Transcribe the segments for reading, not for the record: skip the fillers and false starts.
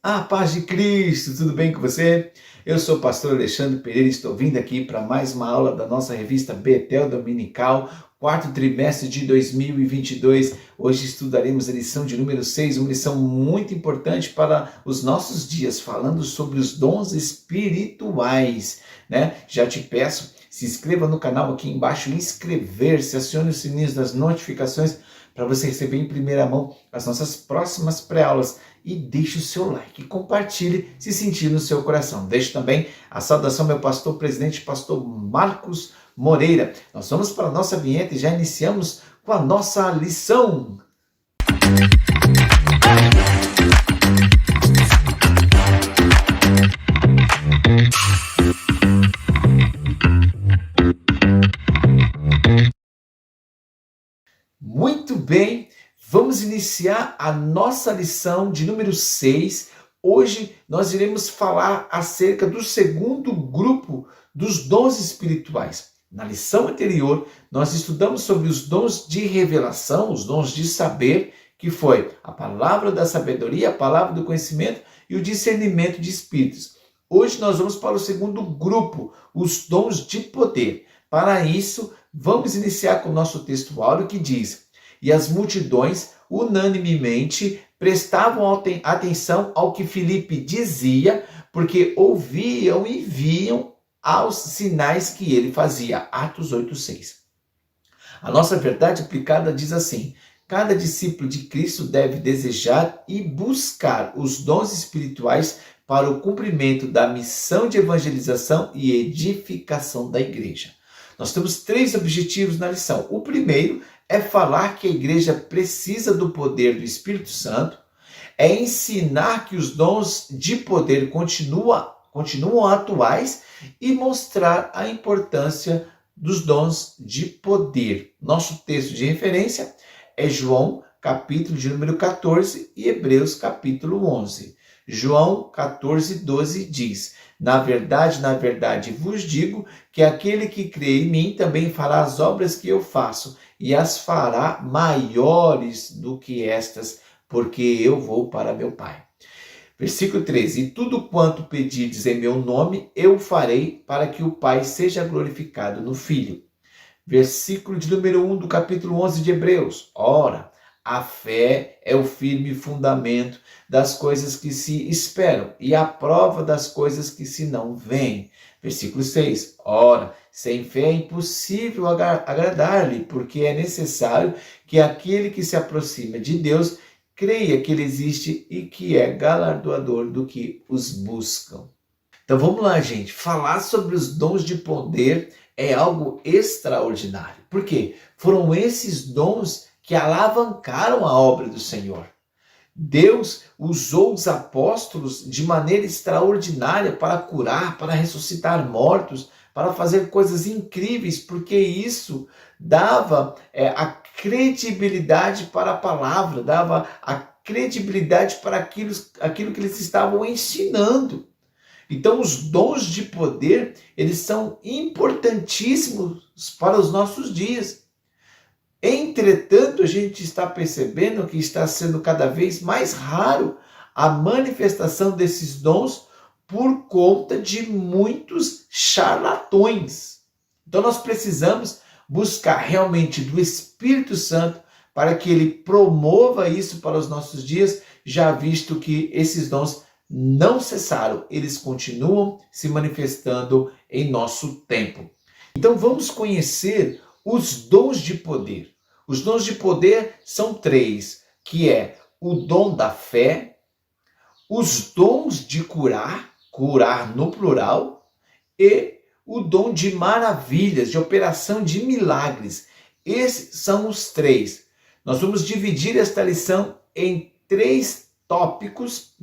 A paz de Cristo, tudo bem com você? Eu sou o pastor Alexandre Pereira e estou vindo aqui para mais uma aula da nossa revista Betel Dominical, quarto trimestre de 2022. Hoje estudaremos a lição de número 6, uma lição muito importante para os nossos dias, falando sobre os dons espirituais, né? Já te peço, se inscreva no canal aqui embaixo, inscrever-se, acione os sininhos das notificações para você receber em primeira mão as nossas próximas pré-aulas. E deixe o seu like e compartilhe se sentir no seu coração. Deixe também a saudação meu pastor presidente, pastor Marcos Moreira. Nós vamos para a nossa vinheta e já iniciamos com a nossa lição. Muito bem, vamos iniciar a nossa lição de número 6. Hoje nós iremos falar acerca do segundo grupo dos dons espirituais. Na lição anterior, nós estudamos sobre os dons de revelação, os dons de saber, que foi a palavra da sabedoria, a palavra do conhecimento e o discernimento de espíritos. Hoje nós vamos para o segundo grupo, os dons de poder. Para isso, vamos iniciar com o nosso texto áureo que diz: e as multidões unanimemente prestavam atenção ao que Filipe dizia, porque ouviam e viam aos sinais que ele fazia. Atos 8:6. A nossa verdade aplicada diz assim: cada discípulo de Cristo deve desejar e buscar os dons espirituais para o cumprimento da missão de evangelização e edificação da igreja. Nós temos 3 objetivos na lição. O primeiro é falar que a igreja precisa do poder do Espírito Santo, é ensinar que os dons de poder continuam atuais e mostrar a importância dos dons de poder. Nosso texto de referência é João, capítulo de número 14 e Hebreus, capítulo 11. João 14:12 diz: na verdade vos digo que aquele que crê em mim também fará as obras que eu faço, e as fará maiores do que estas, porque eu vou para meu Pai. Versículo 13: e tudo quanto pedirdes em meu nome, eu farei, para que o Pai seja glorificado no Filho. Versículo de número 1 do capítulo 11 de Hebreus: ora, a fé é o firme fundamento das coisas que se esperam e a prova das coisas que se não veem. Versículo 6. Ora, sem fé é impossível agradar-lhe, porque é necessário que aquele que se aproxima de Deus creia que ele existe e que é galardoador do que os buscam. Então vamos lá, gente. Falar sobre os dons de poder é algo extraordinário. Por quê? Foram esses dons que alavancaram a obra do Senhor. Deus usou os apóstolos de maneira extraordinária para curar, para ressuscitar mortos, para fazer coisas incríveis, porque isso dava a credibilidade para a palavra, dava a credibilidade para aquilo que eles estavam ensinando. Então, os dons de poder, eles são importantíssimos para os nossos dias. Entretanto, a gente está percebendo que está sendo cada vez mais raro a manifestação desses dons por conta de muitos charlatões. Então, nós precisamos buscar realmente do Espírito Santo para que ele promova isso para os nossos dias, já visto que esses dons não cessaram, eles continuam se manifestando em nosso tempo. Então vamos conhecer os dons de poder. Os dons de poder são 3, que é o dom da fé, os dons de curar no plural, e o dom de maravilhas, de operação de milagres. Esses são os 3. Nós vamos dividir esta lição em 3 tópicos,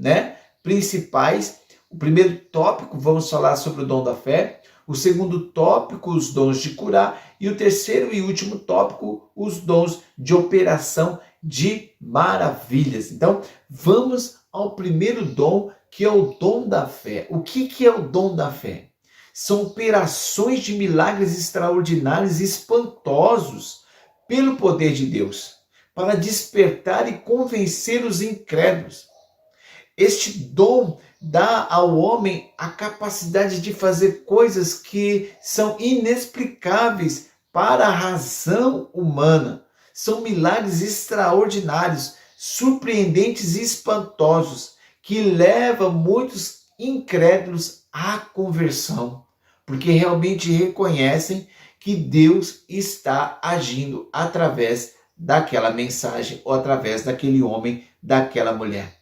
principais. O primeiro tópico, vamos falar sobre o dom da fé. O segundo tópico, os dons de curar. E o terceiro e último tópico, os dons de operação de maravilhas. Então, vamos ao primeiro dom, que é o dom da fé. O que é o dom da fé? São operações de milagres extraordinários e espantosos pelo poder de Deus, para despertar e convencer os incrédulos. Este dom dá ao homem a capacidade de fazer coisas que são inexplicáveis para a razão humana. São milagres extraordinários, surpreendentes e espantosos, que levam muitos incrédulos à conversão, porque realmente reconhecem que Deus está agindo através daquela mensagem ou através daquele homem, daquela mulher.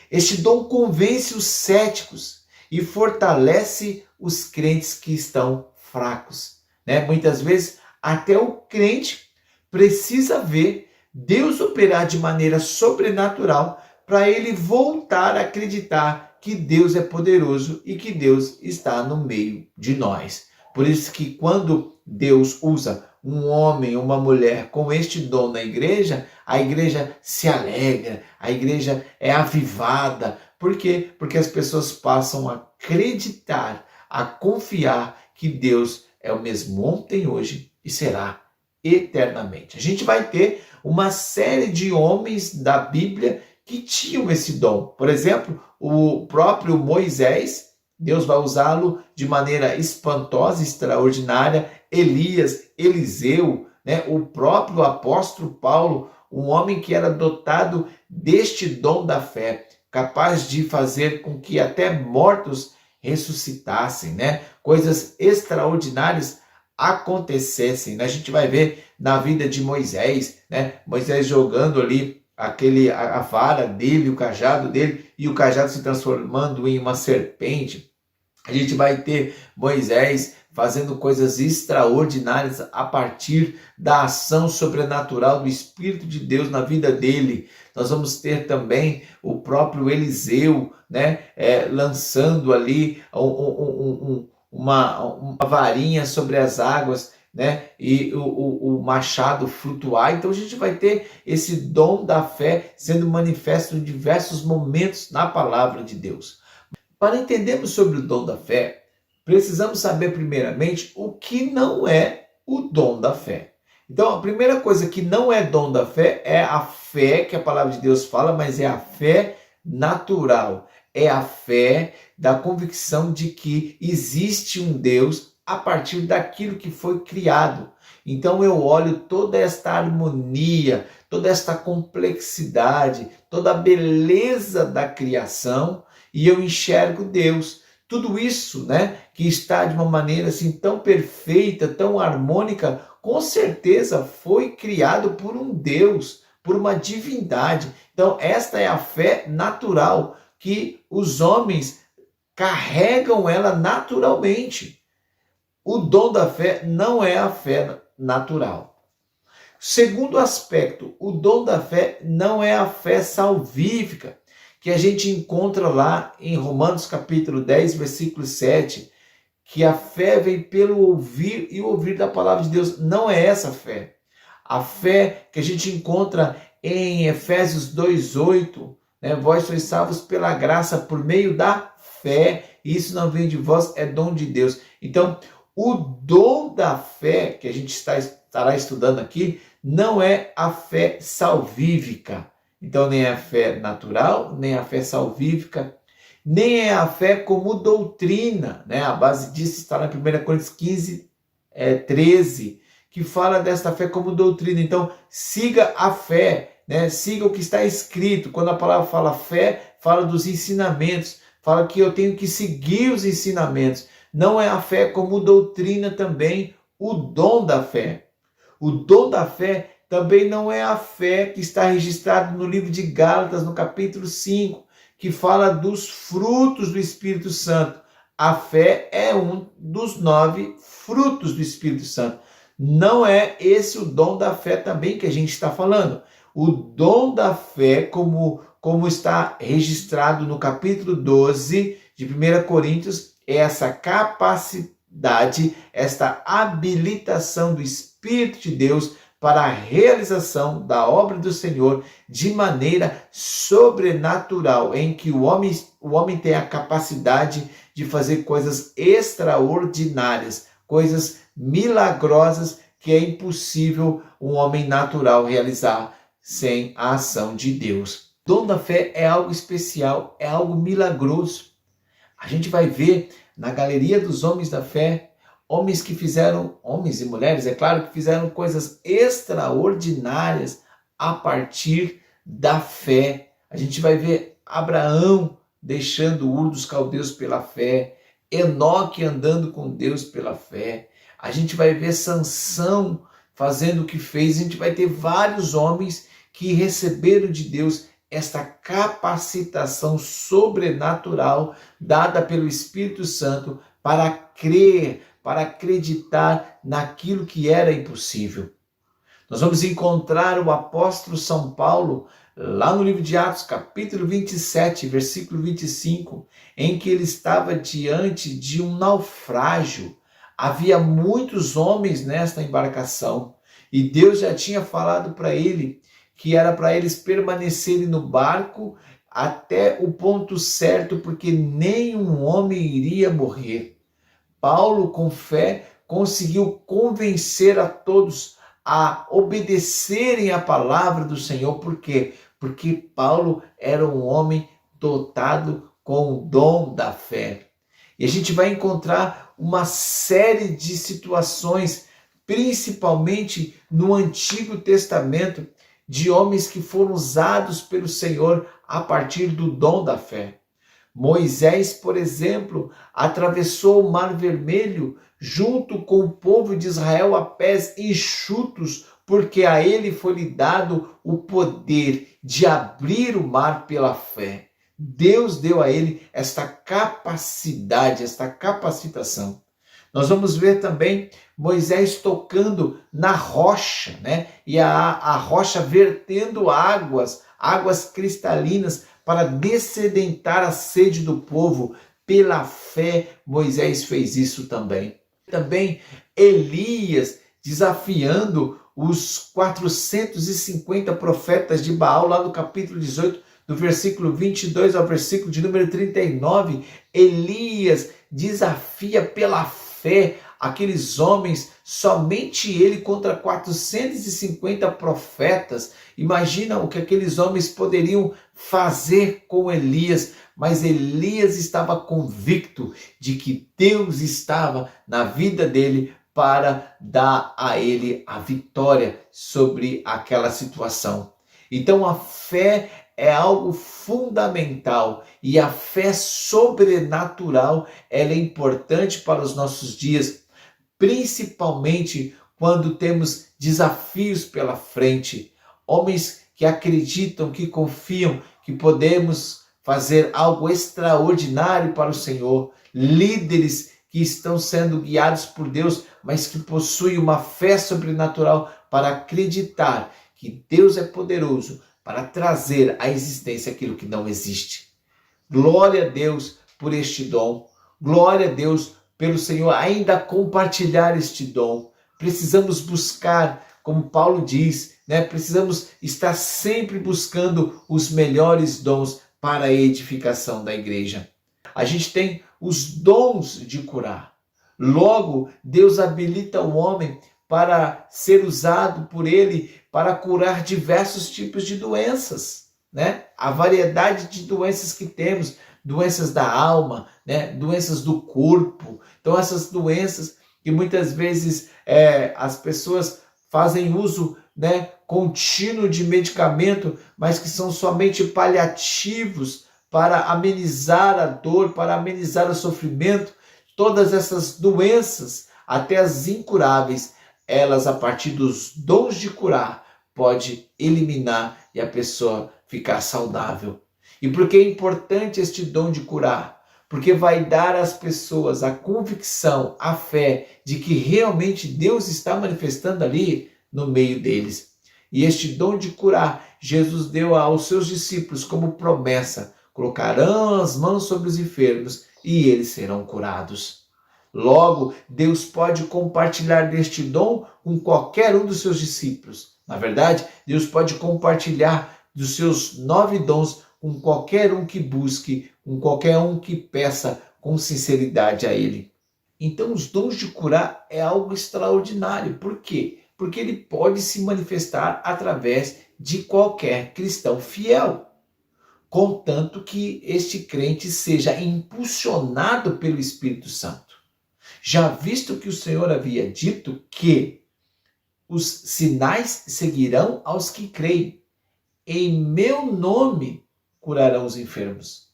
Este dom convence os céticos e fortalece os crentes que estão fracos, né? Muitas vezes até o crente precisa ver Deus operar de maneira sobrenatural para ele voltar a acreditar que Deus é poderoso e que Deus está no meio de nós. Por isso que quando Deus usa um homem ou uma mulher com este dom na igreja, a igreja se alegra, a igreja é avivada. Por quê? Porque as pessoas passam a acreditar, a confiar que Deus é o mesmo ontem, hoje e será eternamente. A gente vai ter uma série de homens da Bíblia que tinham esse dom. Por exemplo, o próprio Moisés, Deus vai usá-lo de maneira espantosa, extraordinária. Elias, Eliseu, né? O próprio apóstolo Paulo, um homem que era dotado deste dom da fé, capaz de fazer com que até mortos ressuscitassem, né? Coisas extraordinárias acontecessem. A gente vai ver na vida de Moisés, né? Moisés jogando ali a vara dele, o cajado dele, e o cajado se transformando em uma serpente. A gente vai ter Moisés fazendo coisas extraordinárias a partir da ação sobrenatural do Espírito de Deus na vida dele. Nós vamos ter também o próprio Eliseu, né, lançando ali uma varinha sobre as águas, né, e o machado flutuar. Então a gente vai ter esse dom da fé sendo manifesto em diversos momentos na palavra de Deus. Para entendermos sobre o dom da fé, precisamos saber primeiramente o que não é o dom da fé. Então a primeira coisa que não é dom da fé é a fé que a palavra de Deus fala, mas é a fé natural. É a fé da convicção de que existe um Deus a partir daquilo que foi criado. Então eu olho toda esta harmonia, toda esta complexidade, toda a beleza da criação e eu enxergo Deus. Tudo isso, né, que está de uma maneira assim tão perfeita, tão harmônica, com certeza foi criado por um Deus, por uma divindade. Então esta é a fé natural que os homens carregam ela naturalmente. O dom da fé não é a fé natural. Segundo aspecto, o dom da fé não é a fé salvífica, que a gente encontra lá em Romanos capítulo 10, versículo 7, que a fé vem pelo ouvir e ouvir da palavra de Deus. Não é essa fé. A fé que a gente encontra em Efésios 2:8, né? Vós sois salvos pela graça por meio da fé. Isso não vem de vós, é dom de Deus. Então, o dom da fé que a gente estará estudando aqui não é a fé salvífica. Então, nem é a fé natural, nem a fé salvífica, nem é a fé como doutrina, né? A base disso está na 1 Coríntios 15, 13, que fala desta fé como doutrina. Então, siga a fé, né? Siga o que está escrito. Quando a palavra fala fé, fala dos ensinamentos, fala que eu tenho que seguir os ensinamentos. Não é a fé como doutrina também, o dom da fé. O dom da fé também não é a fé que está registrado no livro de Gálatas, no capítulo 5, que fala dos frutos do Espírito Santo. A fé é um dos 9 frutos do Espírito Santo. Não é esse o dom da fé também que a gente está falando. O dom da fé, como está registrado no capítulo 12 de 1 Coríntios, é essa capacidade, esta habilitação do Espírito de Deus para a realização da obra do Senhor de maneira sobrenatural, em que o homem tem a capacidade de fazer coisas extraordinárias, coisas milagrosas que é impossível um homem natural realizar sem a ação de Deus. dom da fé é algo especial, é algo milagroso. A gente vai ver na galeria dos homens da fé, homens que fizeram, homens e mulheres, é claro, que fizeram coisas extraordinárias a partir da fé. A gente vai ver Abraão deixando Ur dos Caldeus pela fé, Enoque andando com Deus pela fé. A gente vai ver Sansão fazendo o que fez. A gente vai ter vários homens que receberam de Deus esta capacitação sobrenatural dada pelo Espírito Santo para crer, para acreditar naquilo que era impossível. Nós vamos encontrar o apóstolo São Paulo lá no livro de Atos, capítulo 27, versículo 25, em que ele estava diante de um naufrágio. Havia muitos homens nesta embarcação e Deus já tinha falado para ele que era para eles permanecerem no barco até o ponto certo, porque nenhum homem iria morrer. Paulo, com fé, conseguiu convencer a todos a obedecerem à palavra do Senhor. Por quê? Porque Paulo era um homem dotado com o dom da fé. E a gente vai encontrar uma série de situações, principalmente no Antigo Testamento, de homens que foram usados pelo Senhor a partir do dom da fé. Moisés, por exemplo, atravessou o Mar Vermelho junto com o povo de Israel a pés enxutos, porque a ele foi lhe dado o poder de abrir o mar pela fé. Deus deu a ele esta capacidade, esta capacitação. Nós vamos ver também Moisés tocando na rocha, né? E a rocha vertendo águas cristalinas para dessedentar a sede do povo. Pela fé, Moisés fez isso também. Também Elias desafiando os 450 profetas de Baal, lá no capítulo 18, do versículo 22 ao versículo de número 39, Elias desafia pela fé aqueles homens, somente ele contra 450 profetas. Imagina o que aqueles homens poderiam fazer com Elias, mas Elias estava convicto de que Deus estava na vida dele para dar a ele a vitória sobre aquela situação. Então a fé é algo fundamental e a fé sobrenatural ela é importante para os nossos dias, principalmente quando temos desafios pela frente. Homens que acreditam, que confiam que podemos fazer algo extraordinário para o Senhor, líderes que estão sendo guiados por Deus, mas que possuem uma fé sobrenatural para acreditar que Deus é poderoso para trazer à existência aquilo que não existe. Glória a Deus por este dom. Glória a Deus pelo Senhor ainda compartilhar este dom. Precisamos buscar, como Paulo diz, né? Precisamos estar sempre buscando os melhores dons para a edificação da igreja. A gente tem os dons de curar. Logo, Deus habilita o homem para ser usado por ele para curar diversos tipos de doenças, né? A variedade de doenças que temos, doenças da alma, né? Doenças do corpo. Então essas doenças que muitas vezes as pessoas fazem uso, né, contínuo de medicamento, mas que são somente paliativos para amenizar a dor, para amenizar o sofrimento. Todas essas doenças, até as incuráveis, elas, a partir dos dons de curar, pode eliminar e a pessoa ficar saudável. E por que é importante este dom de curar? Porque vai dar às pessoas a convicção, a fé de que realmente Deus está manifestando ali no meio deles. E este dom de curar, Jesus deu aos seus discípulos como promessa: colocarão as mãos sobre os enfermos e eles serão curados. Logo, Deus pode compartilhar deste dom com qualquer um dos seus discípulos. Na verdade, Deus pode compartilhar dos seus 9 dons com qualquer um que busque, com qualquer um que peça com sinceridade a Ele. Então, os dons de curar é algo extraordinário. Por quê? Porque ele pode se manifestar através de qualquer cristão fiel. contanto que este crente seja impulsionado pelo Espírito Santo. Já visto que o Senhor havia dito que os sinais seguirão aos que creem. Em meu nome curarão os enfermos.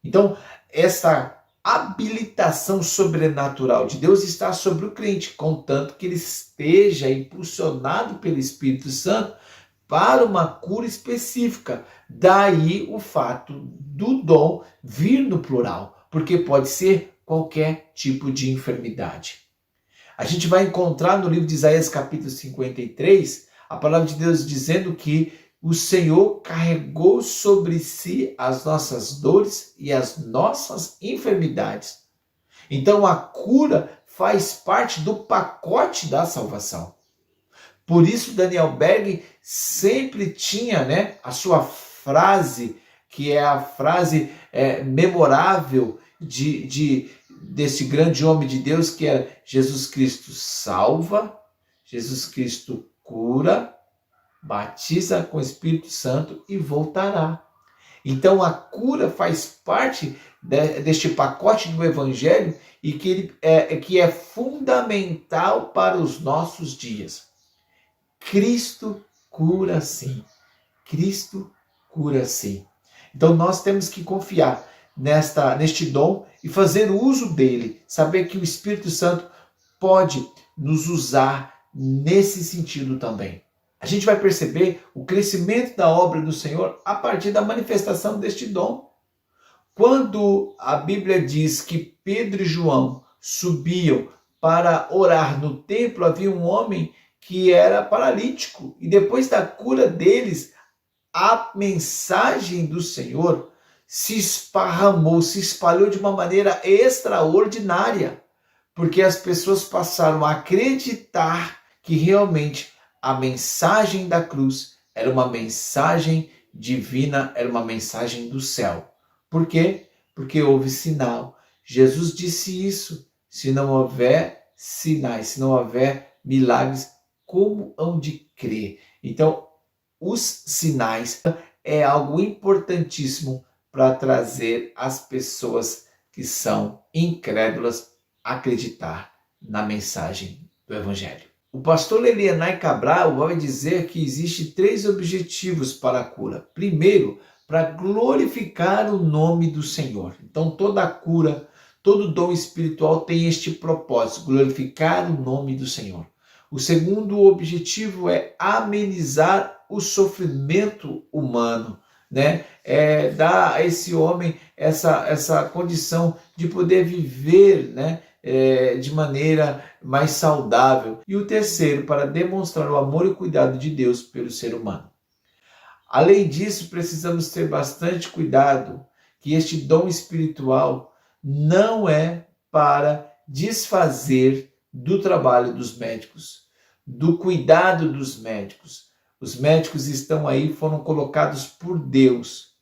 Então, essa habilitação sobrenatural de Deus está sobre o crente, contanto que ele esteja impulsionado pelo Espírito Santo para uma cura específica. Daí o fato do dom vir no plural, porque pode ser qualquer tipo de enfermidade. A gente vai encontrar no livro de Isaías capítulo 53, a palavra de Deus dizendo que o Senhor carregou sobre si as nossas dores e as nossas enfermidades. Então a cura faz parte do pacote da salvação. Por isso Daniel Berg sempre tinha, a sua frase, que é a frase memorável desse grande homem de Deus, que era: Jesus Cristo salva, Jesus Cristo cura, batiza com o Espírito Santo e voltará. Então a cura faz parte deste pacote do Evangelho e que é fundamental para os nossos dias. Cristo cura sim. Cristo cura sim. Então nós temos que confiar neste dom e fazer uso dele. Saber que o Espírito Santo pode nos usar nesse sentido também. A gente vai perceber o crescimento da obra do Senhor a partir da manifestação deste dom. Quando a Bíblia diz que Pedro e João subiam para orar no templo, havia um homem que era paralítico. E depois da cura deles, a mensagem do Senhor se esparramou, se espalhou de uma maneira extraordinária, porque as pessoas passaram a acreditar que realmente a mensagem da cruz era uma mensagem divina, era uma mensagem do céu. Por quê? Porque houve sinal. Jesus disse isso: se não houver sinais, se não houver milagres, como hão de crer? Então, os sinais é algo importantíssimo para trazer as pessoas que são incrédulas a acreditar na mensagem do Evangelho. O pastor Lelianai Cabral vai dizer que existem 3 objetivos para a cura. Primeiro, para glorificar o nome do Senhor. Então toda cura, todo dom espiritual tem este propósito: glorificar o nome do Senhor. O segundo objetivo é amenizar o sofrimento humano, dar a esse homem essa condição de poder viver, de maneira mais saudável. E o terceiro, para demonstrar o amor e o cuidado de Deus pelo ser humano. Além disso, precisamos ter bastante cuidado que este dom espiritual não é para desfazer do trabalho dos médicos, do cuidado dos médicos. Os médicos estão aí, foram colocados por Deus.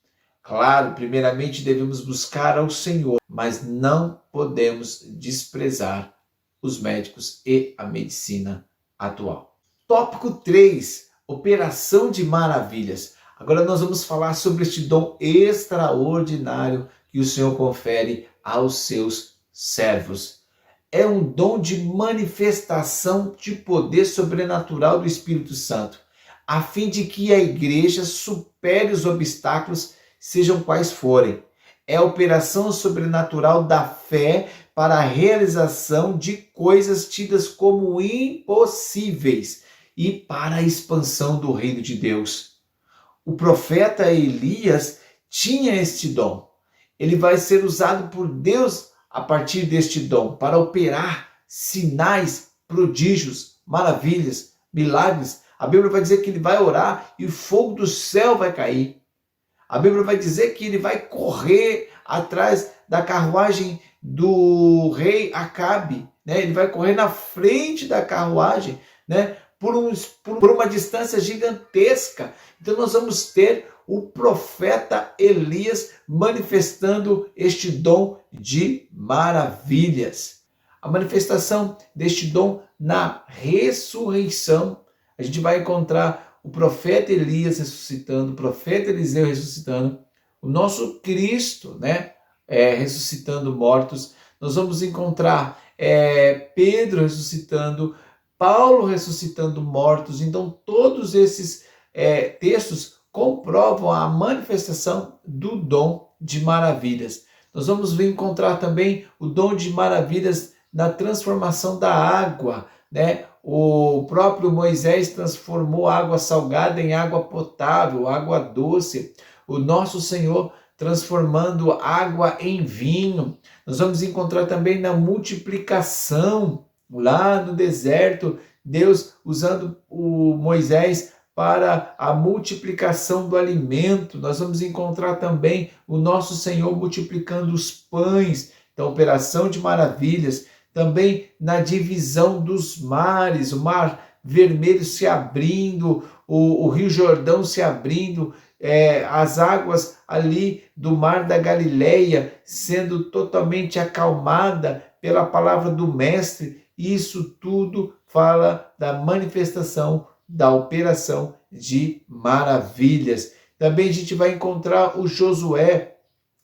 Claro, primeiramente devemos buscar ao Senhor, mas não podemos desprezar os médicos e a medicina atual. Tópico 3, operação de maravilhas. Agora nós vamos falar sobre este dom extraordinário que o Senhor confere aos seus servos. É um dom de manifestação de poder sobrenatural do Espírito Santo, a fim de que a igreja supere os obstáculos, sejam quais forem. É a operação sobrenatural da fé para a realização de coisas tidas como impossíveis e para a expansão do reino de Deus. O profeta Elias tinha este dom. Ele vai ser usado por Deus a partir deste dom para operar sinais, prodígios, maravilhas, milagres. A Bíblia vai dizer que ele vai orar e o fogo do céu vai cair. A Bíblia vai dizer que ele vai correr atrás da carruagem do rei Acabe, Ele vai correr na frente da carruagem, por uma distância gigantesca. Então nós vamos ter o profeta Elias manifestando este dom de maravilhas. A manifestação deste dom na ressurreição. A gente vai encontrar o profeta Elias ressuscitando, o profeta Eliseu ressuscitando, o nosso Cristo, né, ressuscitando mortos. Nós vamos encontrar Pedro ressuscitando, Paulo ressuscitando mortos. Então, todos esses textos comprovam a manifestação do dom de maravilhas. Nós vamos encontrar também o dom de maravilhas na transformação da água, né? O próprio Moisés transformou água salgada em água potável, água doce. O nosso Senhor transformando água em vinho. Nós vamos encontrar também na multiplicação, lá no deserto, Deus usando o Moisés para a multiplicação do alimento. Nós vamos encontrar também o nosso Senhor multiplicando os pães, então operação de maravilhas. Também na divisão dos mares, o mar vermelho se abrindo, o rio Jordão se abrindo, as águas ali do mar da Galileia sendo totalmente acalmada pela palavra do Mestre. Isso tudo fala da manifestação da operação de maravilhas. Também a gente vai encontrar o Josué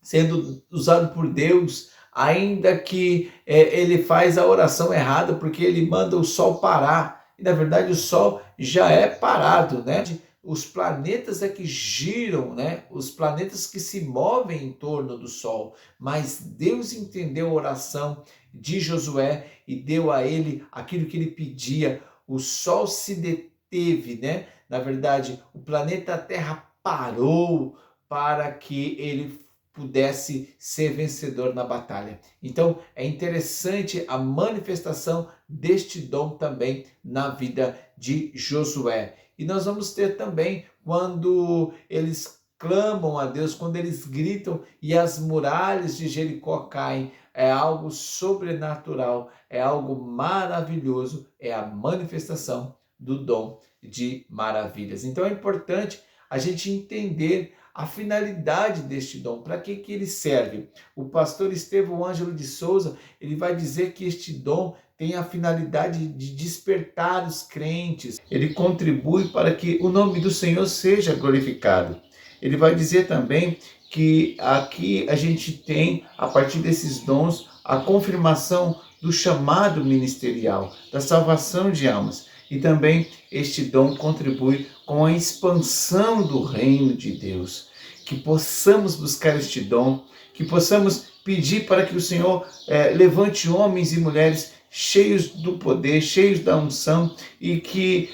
sendo usado por Deus, ainda que ele faz a oração errada, porque ele manda o sol parar, e na verdade o sol já é parado, né? Os planetas é que giram, né? Os planetas que se movem em torno do sol, mas Deus entendeu a oração de Josué e deu a ele aquilo que ele pedia. O sol se deteve, né? Na verdade, o planeta Terra parou para que ele pudesse ser vencedor na batalha. Então, é interessante a manifestação deste dom também na vida de Josué. E nós vamos ter também quando eles clamam a Deus, quando eles gritam e as muralhas de Jericó caem. É algo sobrenatural, é algo maravilhoso, é a manifestação do dom de maravilhas. Então é importante a gente entender a finalidade deste dom, para que ele serve. O pastor Estevão Ângelo de Souza, ele vai dizer que este dom tem a finalidade de despertar os crentes, ele contribui para que o nome do Senhor seja glorificado. Ele vai dizer também que aqui a gente tem, a partir desses dons, a confirmação do chamado ministerial, da salvação de almas. E também este dom contribui com a expansão do reino de Deus. Que possamos buscar este dom, que possamos pedir para que o Senhor levante homens e mulheres cheios do poder, cheios da unção, e que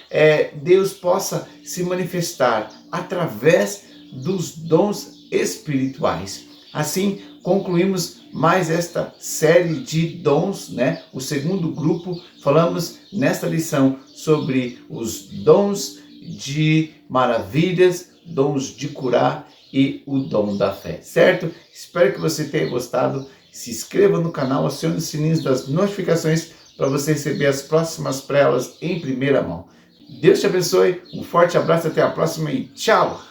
Deus possa se manifestar através dos dons espirituais. Assim, concluímos mais esta série de dons, né? O segundo grupo, falamos nesta lição sobre os dons de maravilhas, dons de curar e o dom da fé, certo? Espero que você tenha gostado. Se inscreva no canal, acione os sininhos das notificações para você receber as próximas pré-aulas em primeira mão. Deus te abençoe, um forte abraço, até a próxima e tchau!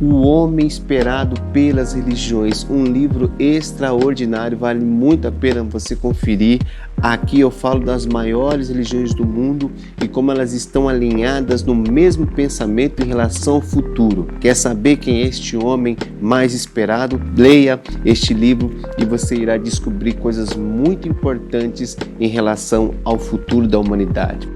O Homem Esperado pelas Religiões, um livro extraordinário, vale muito a pena você conferir. Aqui eu falo das maiores religiões do mundo e como elas estão alinhadas no mesmo pensamento em relação ao futuro. Quer saber quem é este homem mais esperado? Leia este livro e você irá descobrir coisas muito importantes em relação ao futuro da humanidade.